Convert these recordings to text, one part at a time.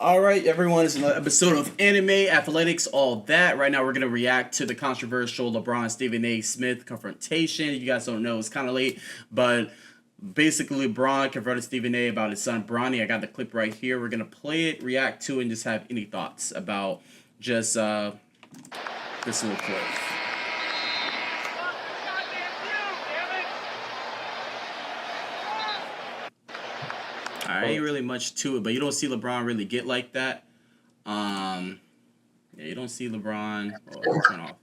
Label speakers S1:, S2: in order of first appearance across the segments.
S1: All right, everyone. It's another episode of Anime Athletics, All That. Right now, we're gonna react to the controversial LeBron Stephen A. Smith confrontation. You guys don't know; it's kind of late, but basically, LeBron confronted Stephen A. about his son Bronny. I got the clip right here. We're gonna play it, react to, it, and just have any thoughts about just this little clip. Ain't really much to it, but you don't see LeBron really get like that. Yeah, you don't see LeBron. Oh, turn off.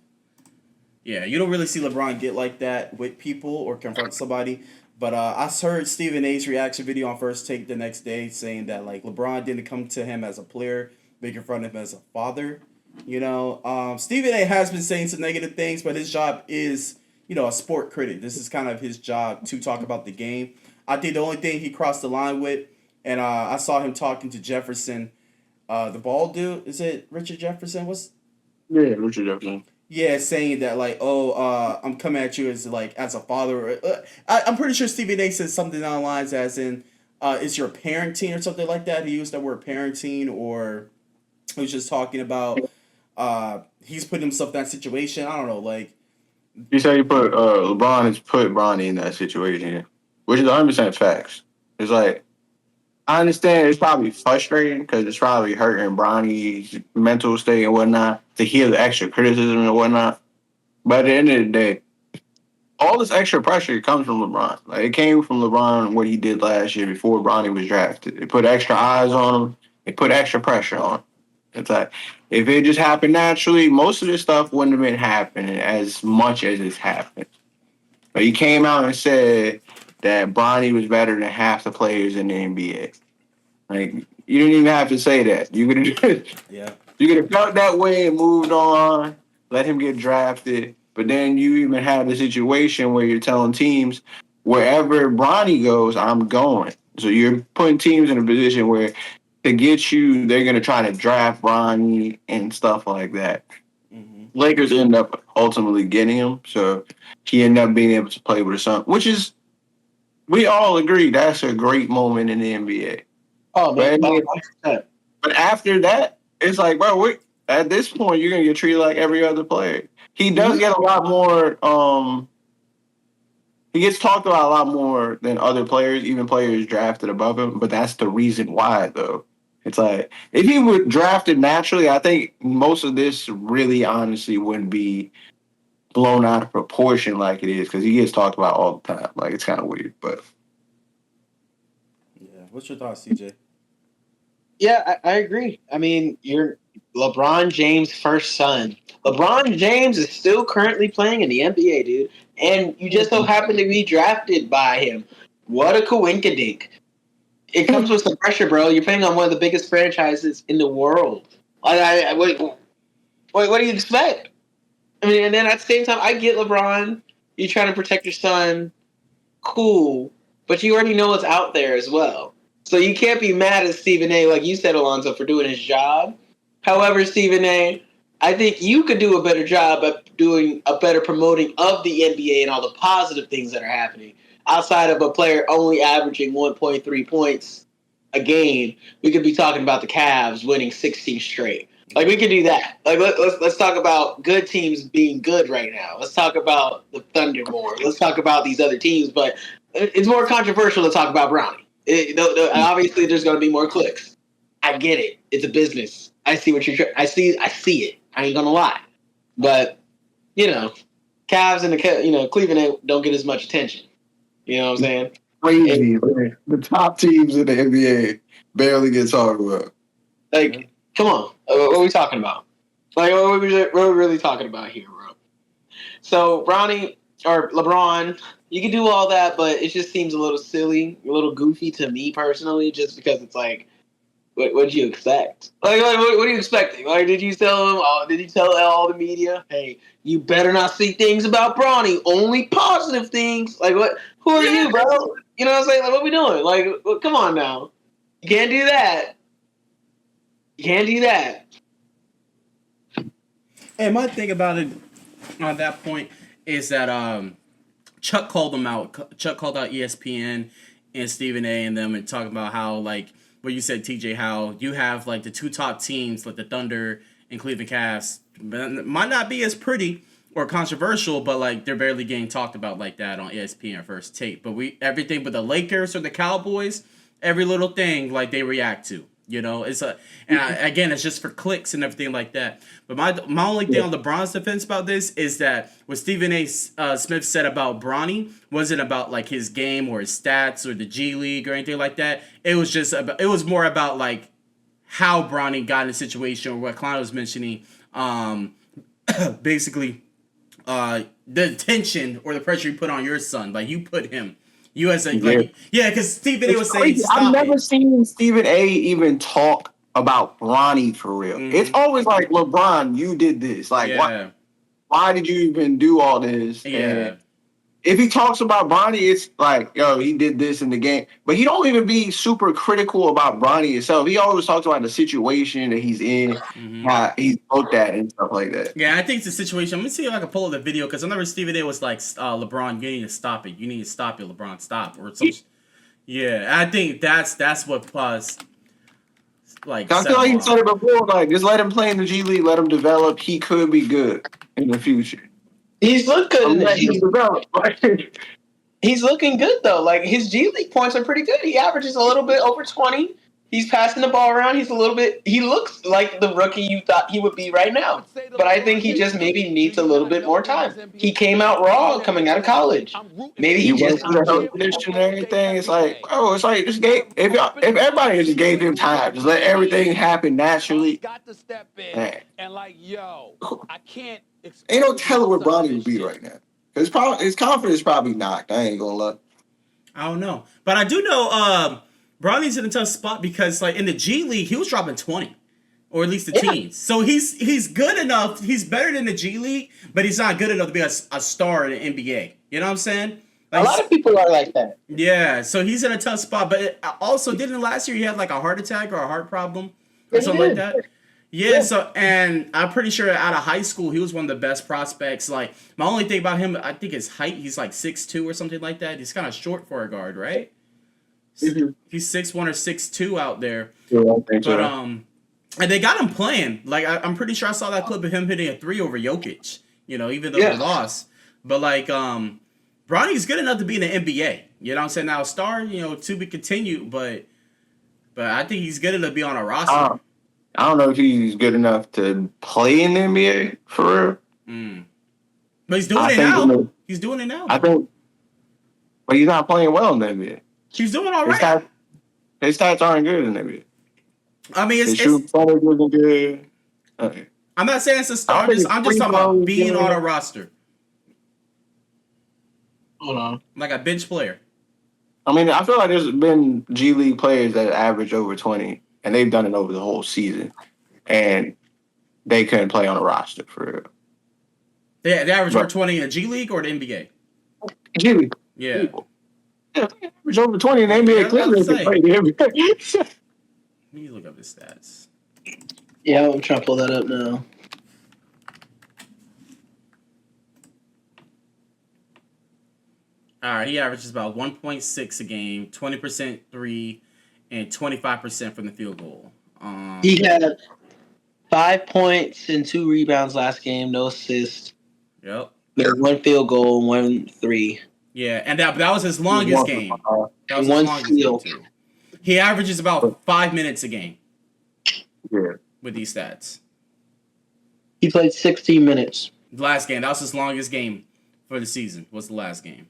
S1: Yeah, you don't really see LeBron get like that with people or confront somebody. But I heard Stephen A's reaction video on First Take the next day saying that like LeBron didn't come to him as a player, but confront him as a father. Stephen A has been saying some negative things, but his job is a sport critic. This is kind of his job to talk about the game. I think the only thing he crossed the line with, and I saw him talking to Jefferson, the bald dude. Is it Richard Jefferson?
S2: Yeah, Richard Jefferson.
S1: Yeah, saying that like, oh, I'm coming at you as like as a father. I'm pretty sure Stephen A said something along the lines as in, is your parenting or something like that. He used that word parenting, or he was just talking about he's putting himself in that situation. I don't know, like
S2: He said he put LeBron has put Bronny in that situation, which is 100% facts. It's like I understand it's probably frustrating because it's probably hurting Bronny's mental state and whatnot to hear the extra criticism and whatnot. But at the end of the day, all this extra pressure comes from LeBron. Like it came from LeBron what he did last year before Bronny was drafted. It put extra eyes on him. It put extra pressure on him. It's like if it just happened naturally, most of this stuff wouldn't have been happening as much as it's happened. But he came out and said that Bronny was better than half the players in the NBA. Like you didn't even have to say that. You could have
S1: yeah.
S2: you could have felt that way and moved on, let him get drafted. But then you even have the situation where you're telling teams, wherever Bronny goes, I'm going. So you're putting teams in a position where to get you, they're going to try to draft Bronny and stuff like that.
S1: Mm-hmm.
S2: Lakers end up ultimately getting him. So he ended up being able to play with his son, which is, we all agree, that's a great moment in the NBA.
S3: Oh man,
S2: But,
S3: 100%.
S2: but after that, it's like, bro, at this point, you're gonna get treated like every other player. He does get a lot more. He gets talked about a lot more than other players, even players drafted above him. But that's the reason why, though. It's like if he were drafted naturally, I think most of this really, honestly, wouldn't be blown out of proportion like it is because he gets talked about all the time. Like it's kind of weird, but
S1: Yeah. What's your thoughts, CJ?
S3: Yeah, I agree. I mean, you're LeBron James' first son. LeBron James is still currently playing in the NBA, dude. And you just so happen to be drafted by him. What a coinkydink. It comes with some pressure, bro. You're playing on one of the biggest franchises in the world. What do you expect? I mean, and then at the same time, I get LeBron. You're trying to protect your son. Cool. But you already know what's out there as well. So you can't be mad at Stephen A, like you said, Alonzo, for doing his job. However, Stephen A, I think you could do a better job at doing a better promoting of the NBA and all the positive things that are happening. Outside of a player only averaging 1.3 points a game, we could be talking about the Cavs winning 16 straight. Like we could do that. Like let's talk about good teams being good right now. Let's talk about the Thunder more. Let's talk about these other teams. But it's more controversial to talk about Brownie. Obviously, there's going to be more clicks. I get it. It's a business. I see what you're. I see it. I ain't gonna lie. But Cavs and the Cleveland don't get as much attention. You know what I'm saying?
S2: crazy. The top teams in the NBA barely get talked about.
S3: Like, come on. What are we talking about? Like, what are we really talking about here, bro? So, Brownie or LeBron, you can do all that, but it just seems a little silly, a little goofy to me personally, just because it's like, what did you expect? Like what are you expecting? Like, did you tell him? Did you tell all the media, hey, you better not see things about Bronny, only positive things? Like, what? Who are you, bro? You know what I'm saying? Like, what we doing? Like, come on now. You can't do that. You can't do that.
S1: And my thing about it on that point is that Chuck called them out. Chuck called out ESPN and Stephen A. and them and talking about how like what you said, TJ, how you have like the two top teams, like the Thunder and Cleveland Cavs, might not be as pretty or controversial, but like they're barely getting talked about like that on ESPN First Take. But everything but the Lakers or the Cowboys, every little thing like they react to. Again, it's just for clicks and everything like that. But my only thing on LeBron's defense about this is that what Stephen A. Smith said about Bronny wasn't about like his game or his stats or the G League or anything like that. It was more about like how Bronny got in a situation, or what Klein was mentioning. Basically, the tension or the pressure you put on your son, like you put him. You as a because Stephen A. was saying
S2: I've never seen Stephen A. even talk about Bronny for real. Mm-hmm. It's always like, LeBron, you did this. Like, why did you even do all this?
S1: Yeah.
S2: And if he talks about Bronny, it's like, yo, he did this in the game. But he don't even be super critical about Bronny himself. He always talks about the situation that he's in, how he's looked at and stuff like that.
S1: Yeah, I think it's a situation. I'm going to see if I can pull up the video, because I remember Stephen A. was like, LeBron, you need to stop it. You need to stop it, LeBron. Stop. Or something. Yeah, I think that's what like.
S2: I feel like he said it before. Like, just let him play in the G League. Let him develop. He could be good in the future.
S3: He's looked good in the G League. He's looking good though. Like, his G League points are pretty good. He averages a little bit over 20. He's passing the ball around. He looks like the rookie you thought he would be right now. But I think he just maybe needs a little bit more time. He came out raw coming out of college. Maybe he just
S2: the health condition and everything. It's like, just if everybody just gave him time, just let everything happen naturally.
S4: Got to step in and like, yo, I can't.
S2: Ain't no telling where Bronny would be right now. His confidence is probably knocked. I ain't gonna lie.
S1: I don't know, but I do know Bronny's in a tough spot, because like in the G League he was dropping 20, or at least the teens. So he's good enough. He's better than the G League, but he's not good enough to be a star in the NBA. You know what I'm saying?
S3: Like, a lot of people are like that.
S1: Yeah, so he's in a tough spot. But also, didn't last year he had like a heart attack or a heart problem or something like that? Yeah, so, and I'm pretty sure out of high school, he was one of the best prospects. Like, my only thing about him, I think his height, he's like 6'2" or something like that. He's kind of short for a guard, right? Mm-hmm. He's 6'1" or 6'2" out there.
S2: Yeah, I think so.
S1: And they got him playing. Like, I'm pretty sure I saw that clip of him hitting a 3 over Jokic, even though they lost. But, like, Bronny's good enough to be in the NBA. You know what I'm saying? Now, star, to be continued, but I think he's good enough to be on a roster.
S2: I don't know if he's good enough to play in the NBA for real.
S1: But he's doing it now. He's doing it now.
S2: I think, but he's not playing well in the NBA.
S1: He's doing all right.
S2: His stats aren't good in the NBA.
S1: I mean,
S2: his shooting wasn't good. Okay.
S1: I'm not saying it's a star. I'm just talking about being on a roster.
S3: Hold on.
S1: Like a bench player.
S2: I mean, I feel like there's been G League players that average over 20. And they've done it over the whole season. And they couldn't play on a roster for real.
S1: They average over 20 in the G League or the NBA?
S2: G League.
S1: Yeah.
S2: They average over 20 in the NBA. Clearly they play the NBA.
S1: Let me look up his stats.
S3: Yeah, I'm trying to pull that up now.
S1: All right, he averages about 1.6 a game, 20% 3, and 25% from the field goal.
S3: He had 5 points and 2 rebounds last game, no assists.
S1: Yep.
S3: There's 1 field goal, 1 3.
S1: Yeah, and that was his longest game. That was
S3: one
S1: his longest
S3: steal.
S1: game too. He averages about 5 minutes a game.
S2: Yeah.
S1: With these stats.
S3: He played 16 minutes.
S1: The last game. That was his longest game for the season. Was the last game.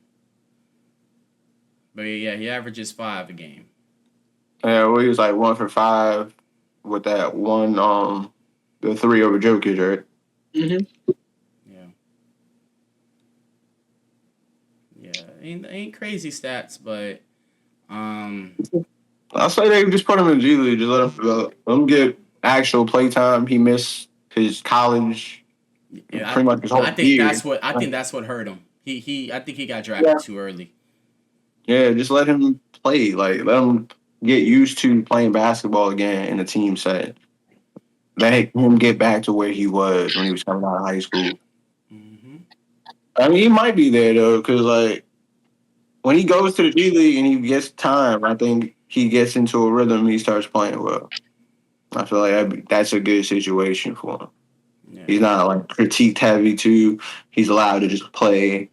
S1: But yeah, he averages 5 a game.
S2: Yeah, well, he was like 1 for 5 with that one, the 3 over Jokic, right?
S3: Mm-hmm.
S1: Yeah, ain't crazy stats, but
S2: I say they just put him in G League, just let him develop. Let him get actual play time. He missed his college.
S1: Yeah,
S2: pretty much his whole
S1: I think
S2: year.
S1: that's what hurt him. I think he got drafted too early.
S2: Yeah, just let him play. Like, let him get used to playing basketball again in a team setting. Let him get back to where he was when he was coming out of high school.
S1: Mm-hmm.
S2: I mean, he might be there, though, because, like, when he goes to the G League and he gets time, I think he gets into a rhythm, he starts playing well. I feel like that's a good situation for him.
S1: Yeah.
S2: He's not like critiqued heavy too. He's allowed to just play,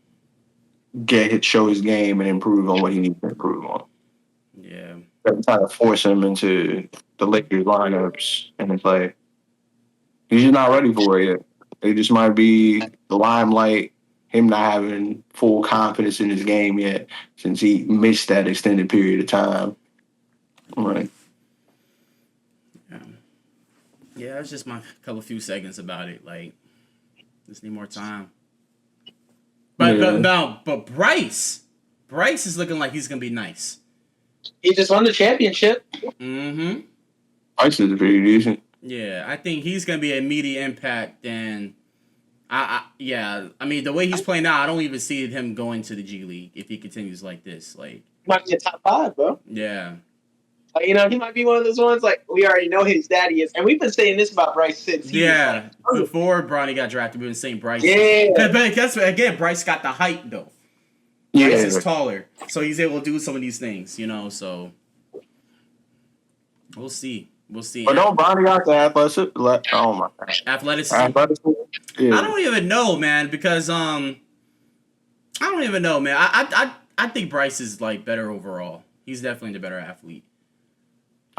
S2: show his game, and improve on what he needs to improve on.
S1: Yeah.
S2: They're trying to force him into the Lakers lineups and then play. He's just not ready for it yet. It just might be the limelight, him not having full confidence in his game yet, since he missed that extended period of time. Right.
S1: Yeah, that's just my few seconds about it. Like, just need more time. But Bryce is looking like he's gonna be nice.
S3: He just won the championship.
S1: Mm-hmm.
S2: Bryce is pretty decent.
S1: Yeah, I think he's gonna be an immediate impact. And I mean, the way he's playing now, I don't even see him going to the G League if he continues like this. Like,
S3: Might be a top 5, bro.
S1: yeah.
S3: You know, he might be one of those ones like we already know his daddy is, and we've been saying this about Bryce since he was like,
S1: before Bronny got drafted, we've been saying Bryce.
S3: Yeah.
S1: But guess what? Again, Bryce got the height though.
S2: Yeah.
S1: Bryce is taller, so he's able to do some of these things. You know, so we'll see. We'll see.
S2: But don't Bronny got the athletic? Oh my God.
S1: Athleticism.
S2: Yeah.
S1: I don't even know, man, because I don't even know, man. I think Bryce is like better overall. He's definitely the better athlete.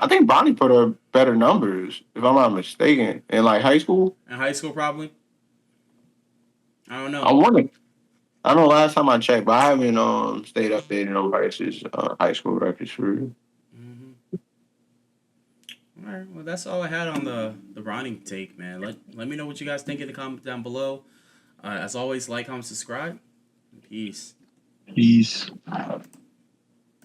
S2: I think Bronny put up better numbers, if I'm not mistaken, in like high school.
S1: In high school, probably. I don't know.
S2: I wonder. I know last time I checked, but I haven't stayed updated on Bryce's high school records for real.
S1: Mm-hmm. All right. Well, that's all I had on the Bronny take, man. Let me know what you guys think in the comments down below. As always, like, comment, subscribe. Peace.
S2: Peace.